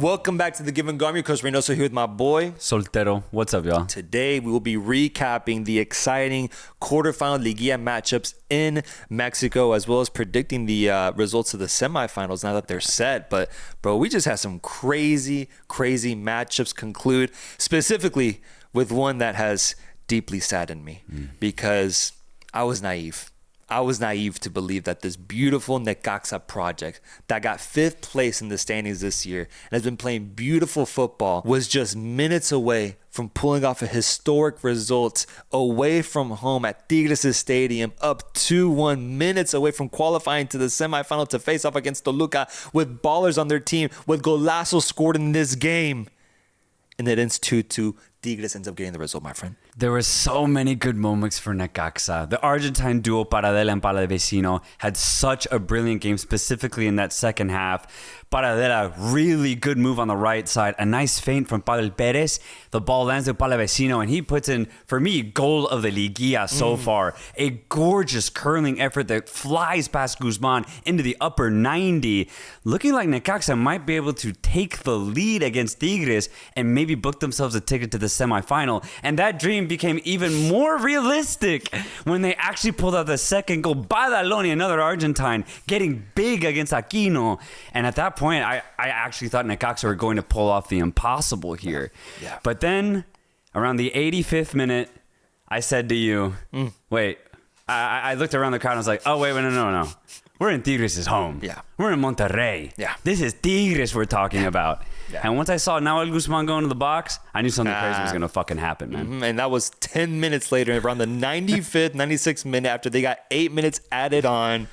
Welcome back to The Give and Go. I'm your coach Reynoso here with my boy Soltero. What's up, y'all? Today we will be recapping the exciting quarterfinal liguilla matchups in Mexico, as well as predicting the results of the semifinals now that they're set. But bro, we just had some crazy matchups conclude, specifically with one that has deeply saddened me because I was naive. I was naive to believe that this beautiful Necaxa project that got 5th place in the standings this year and has been playing beautiful football was just minutes away from pulling off a historic result away from home at Tigres' stadium, up 2-1, minutes away from qualifying to the semifinal to face off against Toluca with ballers on their team, with golazos scored in this game. And it ends 2-2. Tigres ends up getting the result, my friend. There were so many good moments for Necaxa. The Argentine duo Paradela and Palavecino had such a brilliant game, specifically in that second half. Paradela, really good move on the right side. A nice feint from Pavel Perez. The ball lands to Palavecino, and he puts in, for me, goal of the liguilla so far. A gorgeous curling effort that flies past Guzman into the upper 90. Looking like Necaxa might be able to take the lead against Tigres and maybe book themselves a ticket to the semifinal. And that dream became even more realistic when they actually pulled out the second goal. Badaloni, another Argentine, getting big against Aquino. And at that point, I actually thought Necaxa were going to pull off the impossible here. Yeah. But then, around the 85th minute, I said to you, wait, I looked around the crowd and I was like, oh, wait, no. We're in Tigres' home. Yeah. We're in Monterrey. Yeah. This is Tigres we're talking about. Yeah. And once I saw Nahuel Guzman go into the box, I knew something crazy was going to fucking happen, man. And that was 10 minutes later, around the 95th, 96th minute, after they got 8 minutes added on.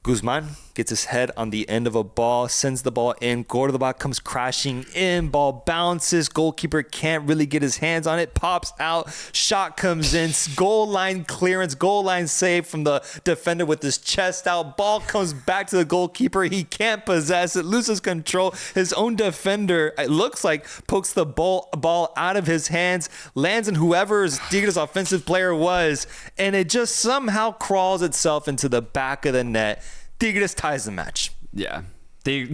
Guzman gets his head on the end of a ball, sends the ball in. Cordoba comes crashing in. Ball bounces. Goalkeeper can't really get his hands on it. Pops out. Shot comes in. Goal line clearance. Goal line save from the defender with his chest out. Ball comes back to the goalkeeper. He can't possess it. Loses control. His own defender, it looks like, pokes the ball out of his hands. Lands in whoever's Tigres offensive player was. And it just somehow crawls itself into the back of the net. Tigres ties the match. Yeah. Yeah,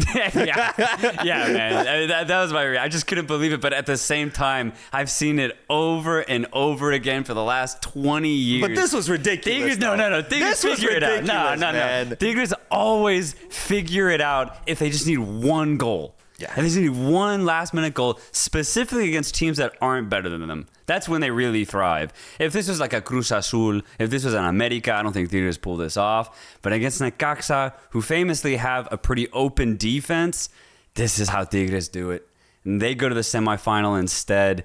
man. I mean, that was my reaction. I just couldn't believe it. But at the same time, I've seen it over and over again for the last 20 years. But this was ridiculous. Tigres, no. Tigres figure it out. No. Tigres always figure it out if they just need one goal. Yeah. And they just need one last-minute goal, specifically against teams that aren't better than them. That's when they really thrive. If this was like a Cruz Azul, if this was an America, I don't think Tigres pull this off. But against Necaxa, who famously have a pretty open defense, this is how Tigres do it. And they go to the semifinal instead.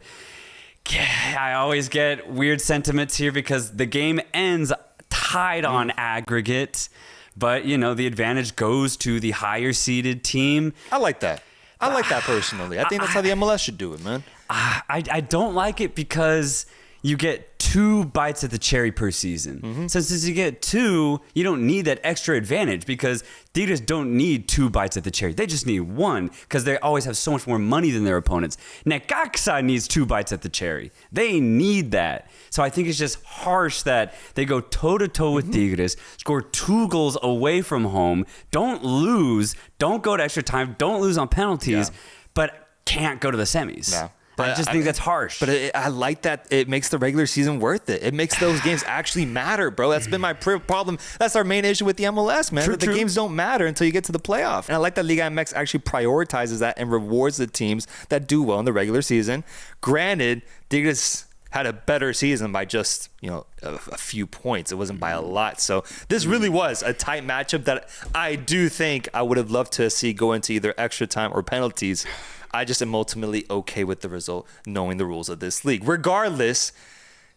I always get weird sentiments here because the game ends tied on aggregate. But, you know, the advantage goes to the higher-seeded team. I like that. I like that personally. I think that's how the MLS should do it, man. I don't like it because you get 2 bites at the cherry per season. So since you get 2, you don't need that extra advantage because Tigres don't need 2 bites at the cherry. They just need 1 because they always have so much more money than their opponents. Necaxa needs 2 bites at the cherry. They need that. So I think it's just harsh that they go toe-to-toe with Tigres, score 2 goals away from home, don't lose, don't go to extra time, don't lose on penalties, but can't go to the semis. No. But I just think that's harsh. But I like that it makes the regular season worth it. It makes those games actually matter, bro. That's been my problem. That's our main issue with the MLS, man. That the games don't matter until you get to the playoff. And I like that Liga MX actually prioritizes that and rewards the teams that do well in the regular season. Granted, Tigres had a better season by just, a few points. It wasn't by a lot. So this really was a tight matchup that I do think I would have loved to see go into either extra time or penalties. I just am ultimately okay with the result, knowing the rules of this league. Regardless,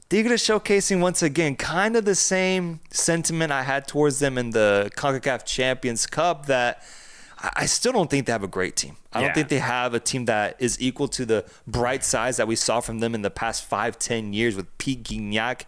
Tigres showcasing once again kind of the same sentiment I had towards them in the CONCACAF Champions Cup, that I still don't think they have a great team. I don't think they have a team that is equal to the bright sides that we saw from them in the past 5-10 years with Pete Gignac.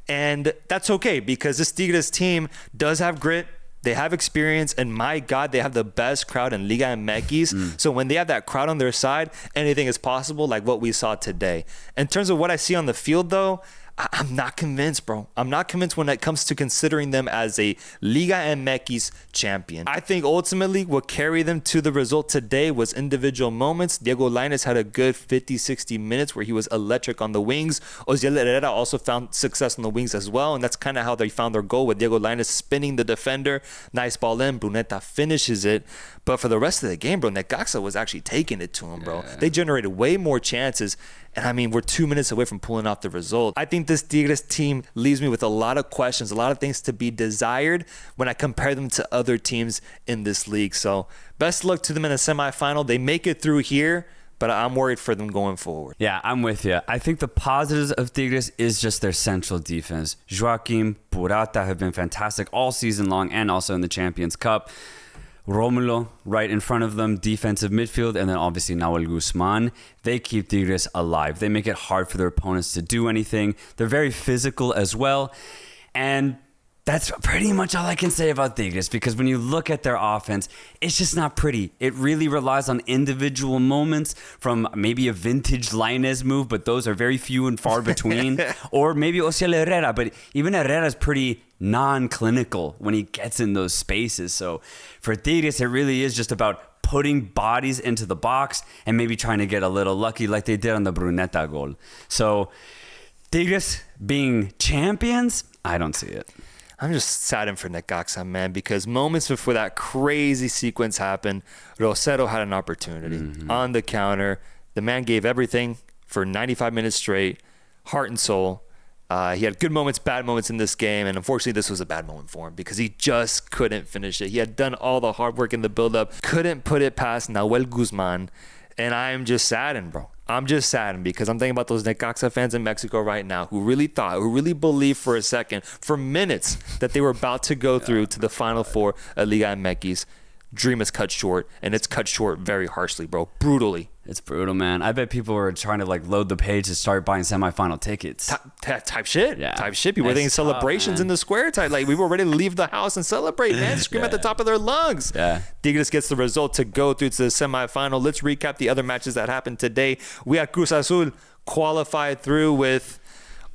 And that's okay because this Tigres team does have grit. They have experience, and my God, they have the best crowd in Liga MX. So when they have that crowd on their side, anything is possible, like what we saw today. In terms of what I see on the field, though, I'm not convinced, bro. I'm not convinced when it comes to considering them as a Liga MX champion. I think ultimately what carried them to the result today was individual moments. Diego Lainez had a good 50, 60 minutes where he was electric on the wings. Osiel Herrera also found success on the wings as well, and that's kind of how they found their goal with Diego Lainez spinning the defender. Nice ball in. Bruneta finishes it. But for the rest of the game, bro, Necaxa was actually taking it to him, bro. They generated way more chances. And I mean, we're 2 minutes away from pulling off the result. I think this Tigres team leaves me with a lot of questions, a lot of things to be desired when I compare them to other teams in this league. So best luck to them in the semifinal. They make it through here, but I'm worried for them going forward. Yeah, I'm with you. I think the positives of Tigres is just their central defense. Joaquim, Purata have been fantastic all season long and also in the Champions Cup. Romulo right in front of them, defensive midfield, and then obviously Nahuel Guzman. They keep Tigres alive. They make it hard for their opponents to do anything. They're very physical as well. And that's pretty much all I can say about Tigres, because when you look at their offense, it's just not pretty. It really relies on individual moments from maybe a vintage Lainez move, but those are very few and far between. Or maybe Osiel Herrera, but even Herrera's pretty non-clinical when he gets in those spaces. So for Tigres, it really is just about putting bodies into the box and maybe trying to get a little lucky like they did on the Bruneta goal. So Tigres being champions, I don't see it. I'm just saddened for Necaxa, man, because moments before that crazy sequence happened, Rosero had an opportunity on the counter. The man gave everything for 95 minutes straight, heart and soul. He had good moments, bad moments in this game, and unfortunately this was a bad moment for him because he just couldn't finish it. He had done all the hard work in the build-up, couldn't put it past Nahuel Guzman, and I'm just saddened, bro. I'm just saddened because I'm thinking about those Necaxa fans in Mexico right now who really believed for a second, for minutes, that they were about to go through to the Final Four at Liga MX. Dream is cut short, and it's cut short very harshly, bro. Brutally. It's brutal, man. I bet people were trying to load the page to start buying semifinal tickets. Type shit. Yeah. Type shit. People were thinking celebrations in the square type. We were ready to leave the house and celebrate, man. Scream at the top of their lungs. Yeah. Tigres gets the result to go through to the semifinal. Let's recap the other matches that happened today. We had Cruz Azul qualified through with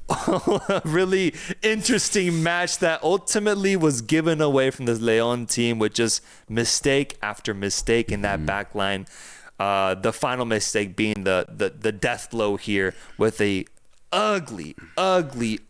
a really interesting match that ultimately was given away from this Leon team with just mistake after mistake in that back line. The final mistake being the death blow here with a ugly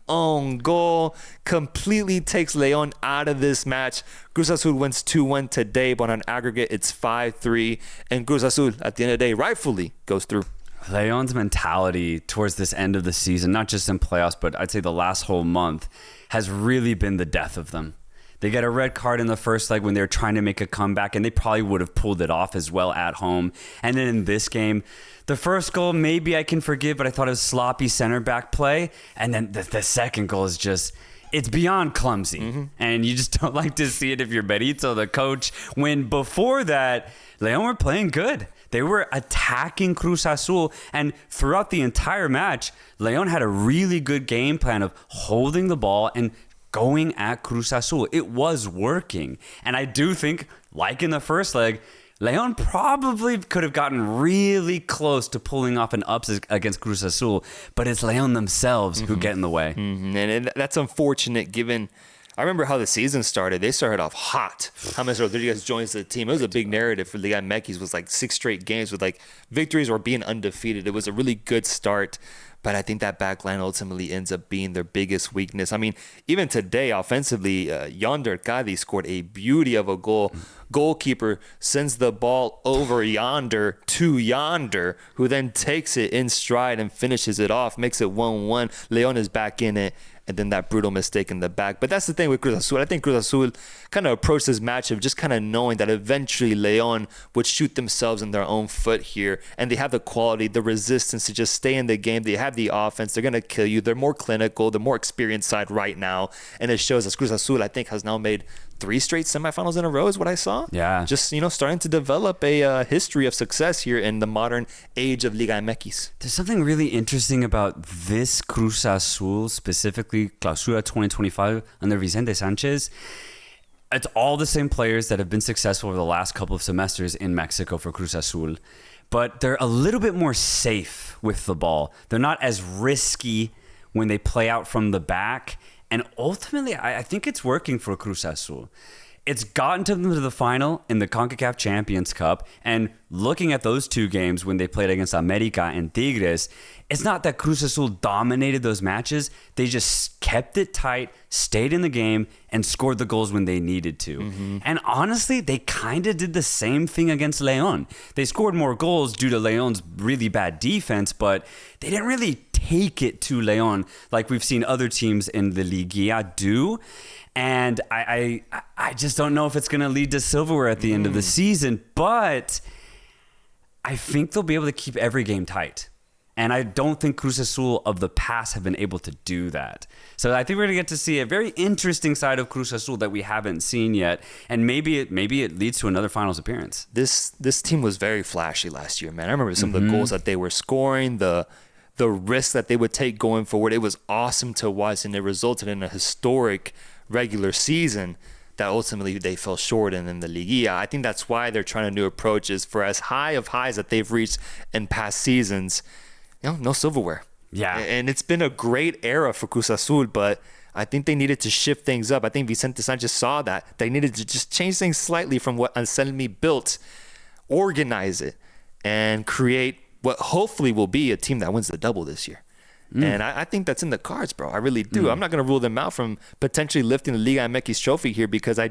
own goal. Completely takes Leon out of this match. Cruz Azul wins 2-1 today, but on aggregate it's 5-3. And Cruz Azul, at the end of the day, rightfully goes through. Leon's mentality towards this end of the season, not just in playoffs, but I'd say the last whole month, has really been the death of them. They get a red card in the first leg when they were trying to make a comeback, and they probably would have pulled it off as well at home. And then in this game, the first goal, maybe I can forgive, but I thought it was sloppy center back play. And then the second goal is just, it's beyond clumsy. And you just don't like to see it if you're Benito, the coach, when before that, Leon were playing good. They were attacking Cruz Azul, and throughout the entire match, Leon had a really good game plan of holding the ball and going at Cruz Azul. It was working. And I do think, like in the first leg, Leon probably could have gotten really close to pulling off an ups against Cruz Azul, but it's Leon themselves who get in the way. And that's unfortunate given... I remember how the season started. They started off hot. James Rodriguez joins the team. It was a big narrative for Liga MX. Was 6 straight games with victories or being undefeated. It was a really good start. But I think that back line ultimately ends up being their biggest weakness. I mean, even today, offensively, Yonder Cadi scored a beauty of a goal. Goalkeeper sends the ball over Yonder to Yonder, who then takes it in stride and finishes it off, makes it 1-1. Leon is back in it. And then that brutal mistake in the back. But that's the thing with Cruz Azul. I think Cruz Azul kind of approached this match of just kind of knowing that eventually Leon would shoot themselves in their own foot here. And they have the quality, the resistance to just stay in the game. They have the offense. They're going to kill you. They're more clinical, the more experienced side right now. And it shows as Cruz Azul, I think, has now made 3 straight semifinals in a row is what I saw. Yeah. Just, starting to develop a history of success here in the modern age of Liga MX. There's something really interesting about this Cruz Azul, specifically Clausura 2025 under Vicente Sanchez. It's all the same players that have been successful over the last couple of semesters in Mexico for Cruz Azul, but they're a little bit more safe with the ball. They're not as risky when they play out from the back. And ultimately, I think it's working for Cruz Azul. It's gotten to them to the final in the CONCACAF Champions Cup. And looking at those two games when they played against America and Tigres, it's not that Cruz Azul dominated those matches. They just kept it tight, stayed in the game, and scored the goals when they needed to. Mm-hmm. And honestly, they kind of did the same thing against León. They scored more goals due to León's really bad defense, but they didn't really take it to León like we've seen other teams in the Liguilla do. And I just don't know if it's going to lead to silverware at the end of the season, but I think they'll be able to keep every game tight. And I don't think Cruz Azul of the past have been able to do that. So I think we're going to get to see a very interesting side of Cruz Azul that we haven't seen yet. And maybe it leads to another finals appearance. This team was very flashy last year, man. I remember some of the goals that they were scoring, the risk that they would take going forward. It was awesome to watch, and it resulted in a historic regular season that ultimately they fell short in the Liguilla. I think that's why they're trying a new approach, is for as high of highs that they've reached in past seasons, no silverware. Yeah. And it's been a great era for Cruz Azul, but I think they needed to shift things up. I think Vicente Sanchez saw that. They needed to just change things slightly from what Anselmi built, organize it, and create what hopefully will be a team that wins the double this year. And I think that's in the cards, bro. I really do. I'm not going to rule them out from potentially lifting the Liga MX trophy here, because I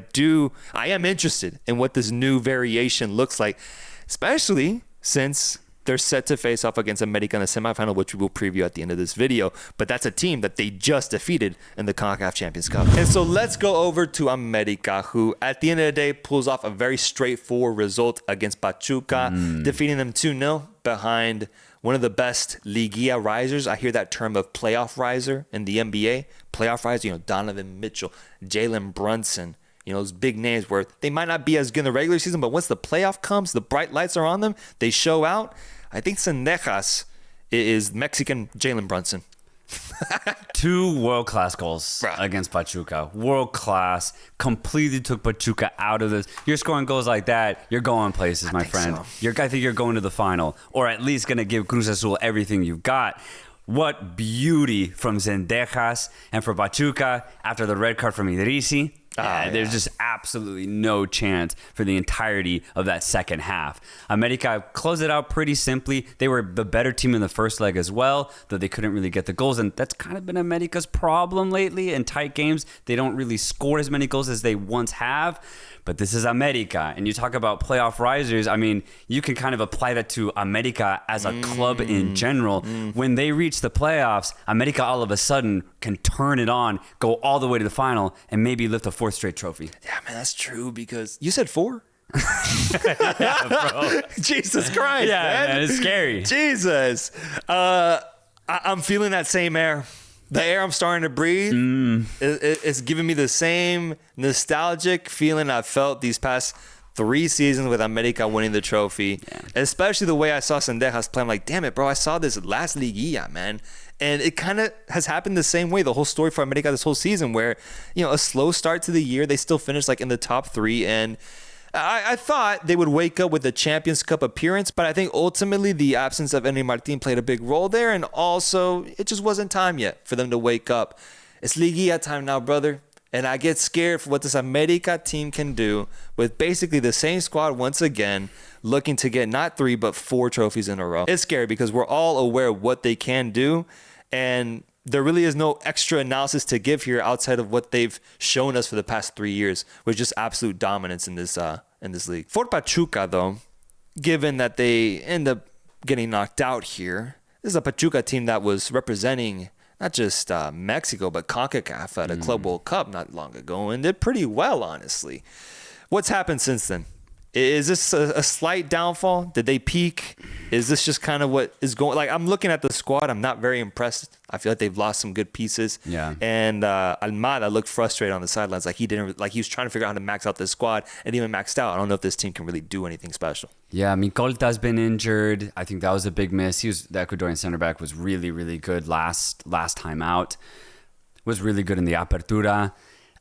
am interested in what this new variation looks like, especially since they're set to face off against America in the semifinal, which we will preview at the end of this video. But that's a team that they just defeated in the CONCACAF Champions Cup. And so let's go over to America, who at the end of the day pulls off a very straightforward result against Pachuca, defeating them 2-0 behind one of the best Liguilla risers. I hear that term of playoff riser in the NBA. Playoff riser, Donovan Mitchell, Jalen Brunson, those big names where they might not be as good in the regular season, but once the playoff comes, the bright lights are on them, they show out. I think Sendejas is Mexican Jalen Brunson. 2 world-class goals against Pachuca. World-class. Completely took Pachuca out of this. You're scoring goals like that, you're going places, my friend. So. I think you're going to the final, or at least going to give Cruz Azul everything you've got. What beauty from Sendejas. And for Pachuca, after the red card from Idrissi, there's just absolutely no chance for the entirety of that second half. America closed it out pretty simply. They were the better team in the first leg as well, though they couldn't really get the goals. And that's kind of been America's problem lately in tight games. They don't really score as many goals as they once have. But this is America. And you talk about playoff risers. I mean, you can kind of apply that to America as a club in general. When they reach the playoffs, America all of a sudden can turn it on, go all the way to the final, and maybe lift a 4th straight trophy. Yeah, man, that's true, because you said 4? Yeah, bro. Jesus Christ, man, it's scary. Jesus. I'm feeling that same air. The air I'm starting to breathe, it's giving me the same nostalgic feeling I've felt these past 3 seasons with America winning the trophy. Yeah. Especially the way I saw Sendejas play. I'm like, damn it, bro, I saw this last Liguilla, man. And it kind of has happened the same way, the whole story for America this whole season, where, a slow start to the year, they still finished like in the top 3, and I thought they would wake up with a Champions Cup appearance, but I think ultimately the absence of Henry Martin played a big role there, and also it just wasn't time yet for them to wake up. It's Liguilla time now, brother, and I get scared for what this America team can do with basically the same squad once again, looking to get not 3 but 4 trophies in a row. It's scary because we're all aware of what they can do, and there really is no extra analysis to give here outside of what they've shown us for the past 3 years, with just absolute dominance in this league. For Pachuca, though, given that they end up getting knocked out here, this is a Pachuca team that was representing not just Mexico, but CONCACAF at a Club World Cup not long ago, and did pretty well, honestly. What's happened since then? Is this a slight downfall? Did they peak? Is this just kind of what is going? Like, I'm looking at the squad. I'm not very impressed. I feel like they've lost some good pieces. Yeah. And Almada looked frustrated on the sidelines. Like he was trying to figure out how to max out this squad, and even maxed out. I don't know if this team can really do anything special. Yeah, Micolta's been injured. I think that was a big miss. The Ecuadorian center back was really, really good last time out. Was really good in the Apertura.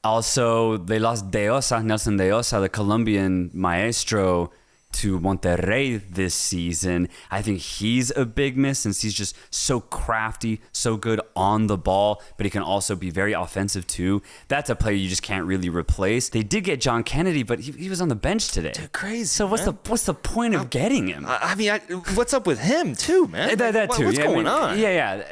Also, they lost Nelson De Osa, the Colombian maestro. to Monterrey this season. I think he's a big miss since he's just so crafty, so good on the ball, but he can also be very offensive too. That's a player you just can't really replace. They did get John Kennedy, but he was on the bench today. Dude, crazy. So what's the point of getting him? I mean, what's up with him too, man? That too. What's going on? Yeah.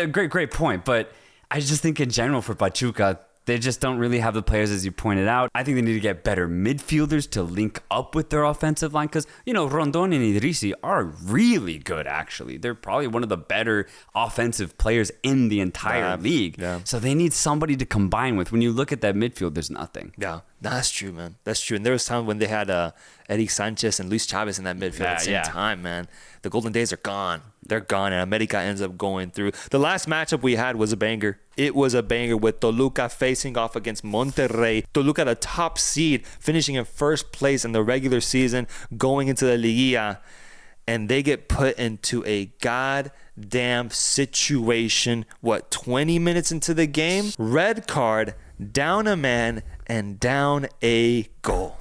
Great point. But I just think in general for Pachuca, they just don't really have the players, as you pointed out. I think they need to get better midfielders to link up with their offensive line because, Rondon and Idrissi are really good, actually. They're probably one of the better offensive players in the entire league. Yeah. So they need somebody to combine with. When you look at that midfield, there's nothing. Yeah, that's true, man. That's true. And there was time when they had Eric Sanchez and Luis Chavez in that midfield at the same time, man. The golden days are gone. They're gone, and America ends up going through. The last matchup we had was a banger. It was a banger with Toluca facing off against Monterrey. Toluca, the top seed, finishing in first place in the regular season, going into the liguilla, and they get put into a goddamn situation. 20 minutes into the game? Red card, down a man, and down a goal.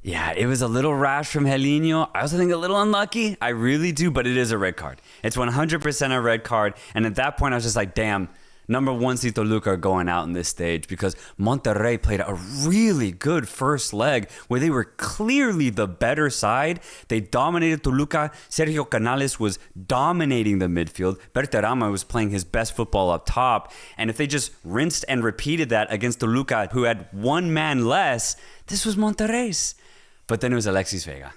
Yeah, it was a little rash from Helinho. I also think a little unlucky. I really do, but it is a red card. It's 100% a red card. And at that point, I was just like, damn, number one seed Toluca are going out in this stage because Monterrey played a really good first leg where they were clearly the better side. They dominated Toluca. Sergio Canales was dominating the midfield. Berterama was playing his best football up top. And if they just rinsed and repeated that against Toluca, who had one man less, this was Monterrey's. But then it was Alexis Vega.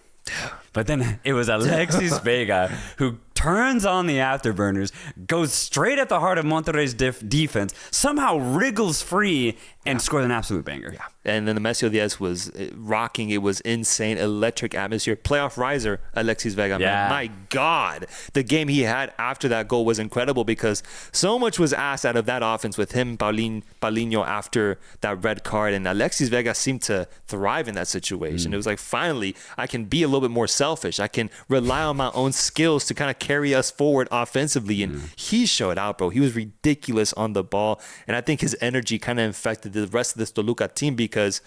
Who turns on the afterburners, goes straight at the heart of Monterrey's defense, somehow wriggles free, and scores an absolute banger. Yeah. And then the Nemesio Diaz was rocking. It was insane, electric atmosphere. Playoff riser, Alexis Vega. Yeah. Man. My God. The game he had after that goal was incredible because so much was asked out of that offense with him, Paulinho, after that red card. And Alexis Vega seemed to thrive in that situation. It was like, finally, I can be a little bit more selfish. I can rely on my own skills to kind of carry us forward offensively. And he showed out, bro. He was ridiculous on the ball. And I think his energy kind of infected the rest of this Toluca team because,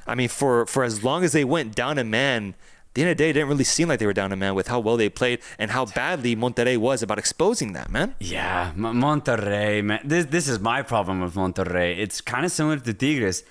I mean, for as long as they went down a man, at the end of the day, it didn't really seem like they were down a man with how well they played and how badly Monterrey was about exposing that, man. Yeah, Monterrey, man. This is my problem with Monterrey. It's kind of similar to Tigres.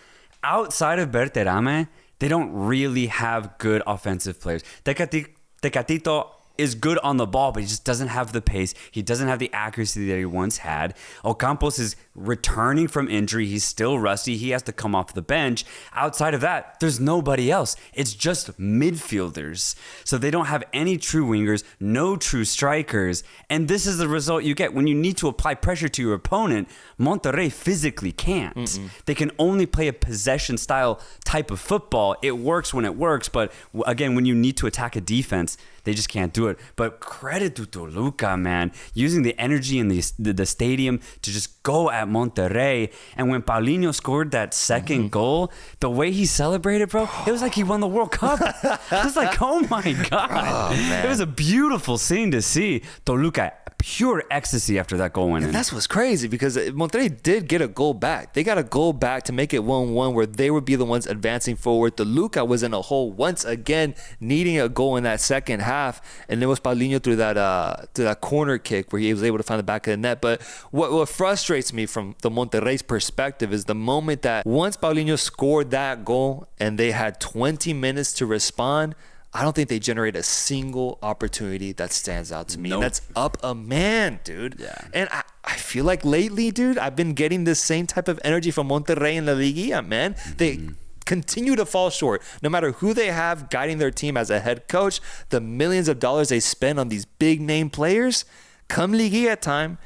Outside of Berterame, they don't really have good offensive players. Tecatito is good on the ball, but he just doesn't have the pace. He doesn't have the accuracy that he once had. Ocampos is returning from injury. He's still rusty. He has to come off the bench. Outside of that, there's nobody else. It's just midfielders. So they don't have any true wingers, no true strikers. And this is the result you get when you need to apply pressure to your opponent. Monterrey physically can't. They can only play a possession style type of football. It works when it works, but again, when you need to attack a defense, they just can't do it. But credit to Toluca, man. Using the energy in the stadium to just go at Monterrey. And when Paulinho scored that second goal, the way he celebrated, bro, it was like he won the World Cup. It was like, oh my God. It was a beautiful scene to see. Toluca, pure ecstasy after that goal went in. And that's what's crazy because Monterrey did get a goal back. They got a goal back to make it 1-1 where they would be the ones advancing forward. Toluca was in a hole once again, needing a goal in that second half. And it was Paulinho through that corner kick where he was able to find the back of the net. But what frustrates me from the Monterrey's perspective is the moment that once Paulinho scored that goal and they had 20 minutes to respond, I don't think they generate a single opportunity that stands out to me. And that's up a man, dude. Yeah. And I feel like lately, dude, I've been getting this same type of energy from Monterrey in La Liguilla, man. They continue to fall short. No matter who they have guiding their team as a head coach, the millions of dollars they spend on these big name players, come Liguilla time,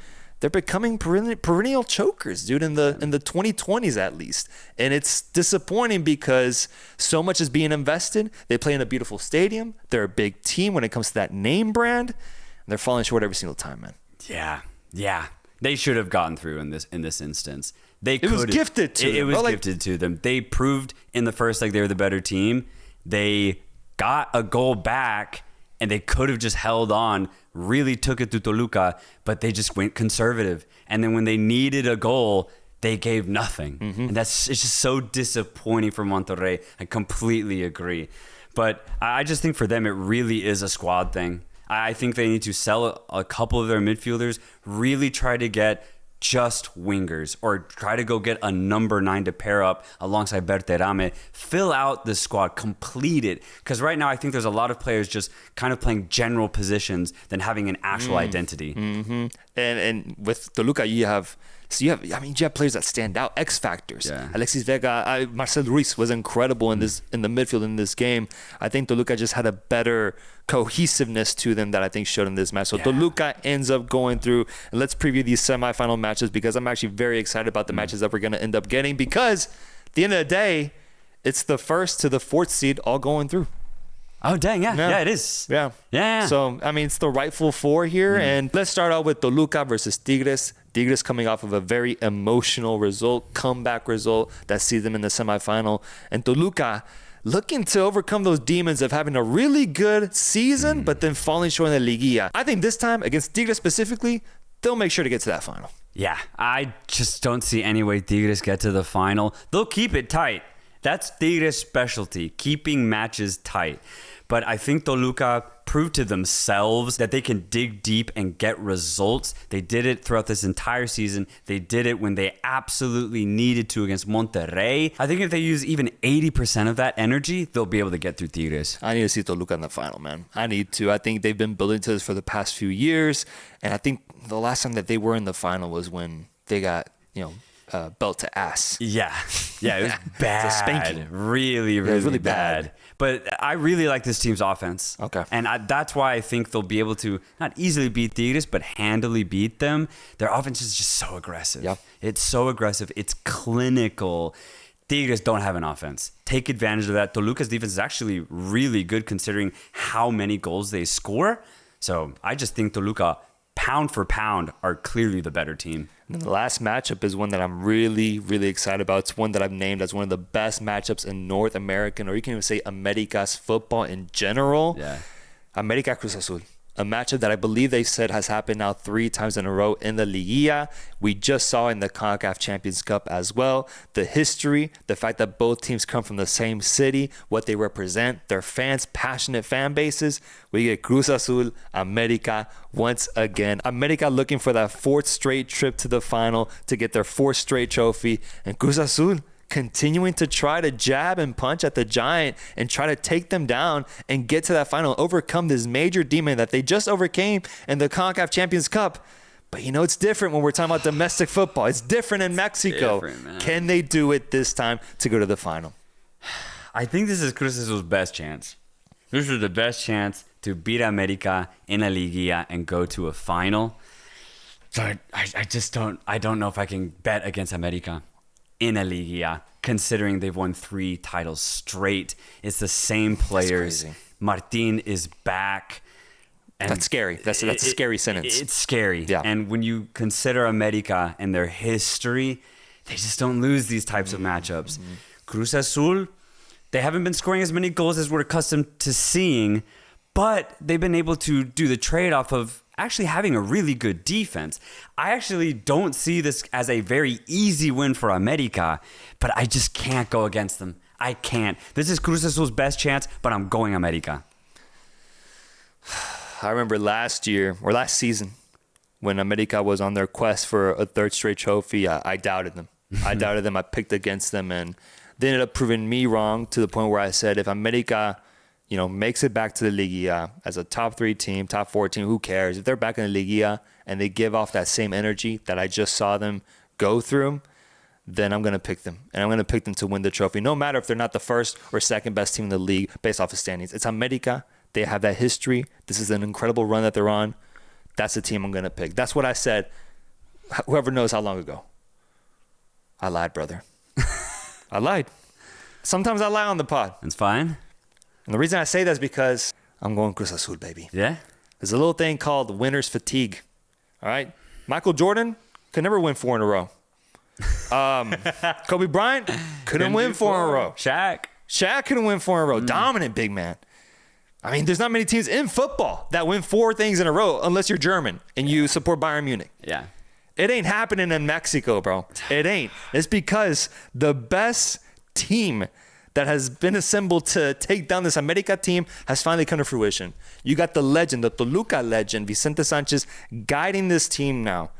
they're becoming perennial chokers, dude, in the 2020s at least. And it's disappointing because so much is being invested. They play in a beautiful stadium. They're a big team when it comes to that name brand. And they're falling short every single time, man. Yeah. They should have gotten through in this instance. It was gifted to them. It was gifted to them. They proved in the first leg they were the better team. They got a goal back and they could have just held on, really took it to Toluca, but they just went conservative. And then when they needed a goal, they gave nothing. And it's just so disappointing for Monterrey. I completely agree. But I just think for them, it really is a squad thing. I think they need to sell a couple of their midfielders, really try to get just wingers, or try to go get a number 9 to pair up alongside Berterame, fill out the squad, complete it. Because right now I think there's a lot of players just kind of playing general positions than having an actual identity. Mm-hmm. And with Toluca, you have players that stand out, X factors. Yeah. Alexis Vega, Marcel Ruiz was incredible in the midfield in this game. I think Toluca just had a better cohesiveness to them that I think showed in this match. So Toluca ends up going through, and let's preview these semifinal matches because I'm actually very excited about the matches that we're going to end up getting, because at the end of the day, it's the first to the 4th seed all going through. Oh, dang, yeah, it is. Yeah. So, I mean, it's the rightful 4 here. And let's start out with Toluca versus Tigres. Tigres coming off of a very emotional result, comeback result that sees them in the semifinal. And Toluca looking to overcome those demons of having a really good season, but then falling short in the liguilla. I think this time, against Tigres specifically, they'll make sure to get to that final. Yeah, I just don't see any way Tigres get to the final. They'll keep it tight. That's Tigres' specialty, keeping matches tight. But I think Toluca proved to themselves that they can dig deep and get results. They did it throughout this entire season. They did it when they absolutely needed to against Monterrey. I think if they use even 80% of that energy, they'll be able to get through Tigres. I need to see Toluca in the final, man. I need to. I think they've been building to this for the past few years. And I think the last time that they were in the final was when they got, belt to ass. Yeah, it was bad. It's a spanking. Really, really bad. But I really like this team's offense. Okay. And that's why I think they'll be able to not easily beat Tigres, but handily beat them. Their offense is just so aggressive. Yep. It's so aggressive. It's clinical. Tigres don't have an offense. Take advantage of that. Toluca's defense is actually really good considering how many goals they score. So I just think Toluca, pound for pound, are clearly the better team. And the last matchup is one that I'm really, really excited about. It's one that I've named as one of the best matchups in North American, or you can even say America's football in general. Yeah. America Cruz Azul. A matchup that I believe they said has happened now 3 times in a row in the liguilla. We just saw in the CONCACAF Champions Cup as well. The history, the fact that both teams come from the same city, what they represent, their fans, passionate fan bases. We get Cruz Azul, America once again. America looking for that 4th straight trip to the final to get their 4th straight trophy. And Cruz Azul continuing to try to jab and punch at the Giant and try to take them down and get to that final, overcome this major demon that they just overcame in the CONCACAF Champions Cup. But it's different when we're talking about domestic football. It's different in Mexico. Can they do it this time to go to the final? I think this is Cruz Azul's best chance. This is the best chance to beat America in a liguilla and go to a final. But I don't know if I can bet against America in a liguilla, considering they've won 3 titles straight. It's the same players. Martin is back. And that's scary. That's a scary sentence. It's scary. Yeah. And when you consider America and their history, they just don't lose these types of matchups. Cruz Azul, they haven't been scoring as many goals as we're accustomed to seeing, but they've been able to do the trade-off of actually having a really good defense. I actually don't see this as a very easy win for America, but I just can't go against them. I can't. This is Cruz Azul's best chance, but I'm going America. I remember last season when America was on their quest for a 3rd straight trophy, I doubted them. I picked against them, and they ended up proving me wrong to the point where I said, if America makes it back to the liguilla as a top 3 team, top 4 team, who cares? If they're back in the liguilla and they give off that same energy that I just saw them go through, then I'm going to pick them. And I'm going to pick them to win the trophy, no matter if they're not the 1st or 2nd best team in the league based off of standings. It's America. They have that history. This is an incredible run that they're on. That's the team I'm going to pick. That's what I said. Whoever knows how long ago. I lied, brother. I lied. Sometimes I lie on the pod. It's fine. And the reason I say that is because I'm going Cruz Azul, baby. Yeah? There's a little thing called winner's fatigue. All right? Michael Jordan could never win 4 in a row. Kobe Bryant couldn't win 4 in a row. Shaq couldn't win 4 in a row. Dominant big man. I mean, there's not many teams in football that win 4 things in a row unless you're German and you support Bayern Munich. Yeah. It ain't happening in Mexico, bro. It ain't. It's because the best team that has been assembled to take down this America team has finally come to fruition. You got the legend, the Toluca legend, Vicente Sanchez, guiding this team now.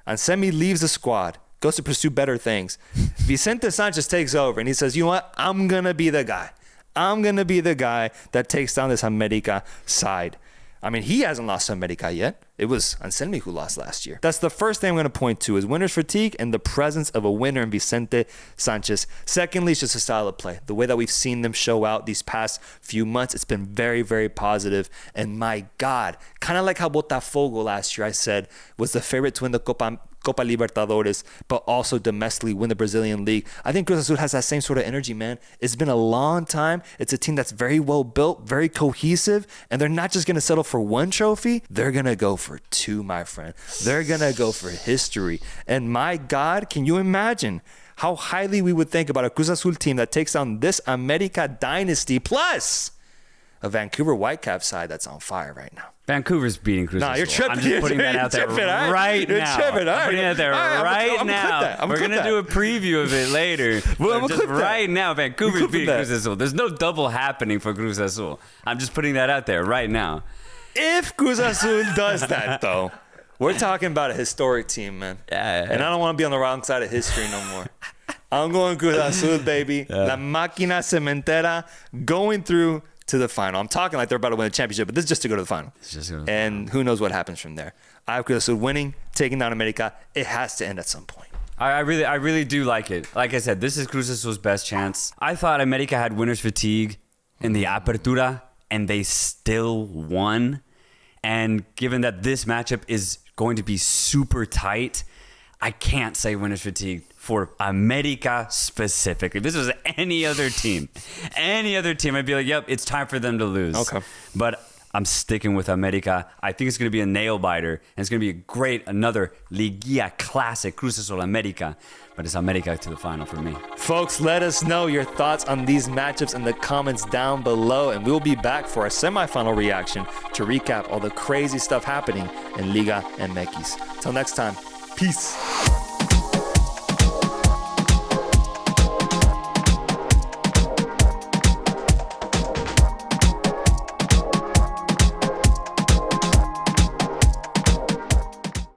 Ansemi leaves the squad, goes to pursue better things. Vicente Sanchez takes over, and he says, you know what? I'm going to be the guy. I'm going to be the guy that takes down this America side. I mean, he hasn't lost to America yet. It was Anselmi who lost last year. That's the first thing I'm going to point to is winner's fatigue and the presence of a winner in Vicente Sanchez. Secondly, it's just a style of play. The way that we've seen them show out these past few months, it's been very, very positive. And my God, kind of like how Botafogo last year, I said, was the favorite to win the Copa Libertadores, but also domestically win the Brazilian League. I think Cruz Azul has that same sort of energy, man. It's been a long time. It's a team that's very well built, very cohesive, and they're not just going to settle for one trophy. They're going to go for two, my friend. They're going to go for history. And my God, can you imagine how highly we would think about a Cruz Azul team that takes on this America dynasty, plus a Vancouver Whitecaps side that's on fire right now. Vancouver's beating Cruz Azul. Nah, you're tripping. I'm just putting that out there right now. I'm putting it out there right now. We're going to do a preview of it later. Well, just right now, Vancouver's beating Cruz Azul. There's no double happening for Cruz Azul. I'm just putting that out there right now. If Cruz Azul does that, though, we're talking about a historic team, man. Yeah. And I don't want to be on the wrong side of history no more. I'm going Cruz Azul, baby. La Máquina Cementera going through to the final. I'm talking like they're about to win the championship, but this is just to go to the final. And who knows what happens from there. I have Cruz Azul winning, taking down America. It has to end at some point. I really do like it. Like I said, this is Cruz Azul's best chance. I thought America had winner's fatigue in the Apertura, and they still won. And given that this matchup is going to be super tight, I can't say winner's fatigue for America specifically. If this was any other team, I'd be like, yep, it's time for them to lose. Okay. But I'm sticking with America. I think it's going to be a nail biter, and it's going to be another liguilla classic, Cruz Azul America. But it's America to the final for me. Folks, let us know your thoughts on these matchups in the comments down below, and we'll be back for our semifinal reaction to recap all the crazy stuff happening in Liga MX. Till next time, peace.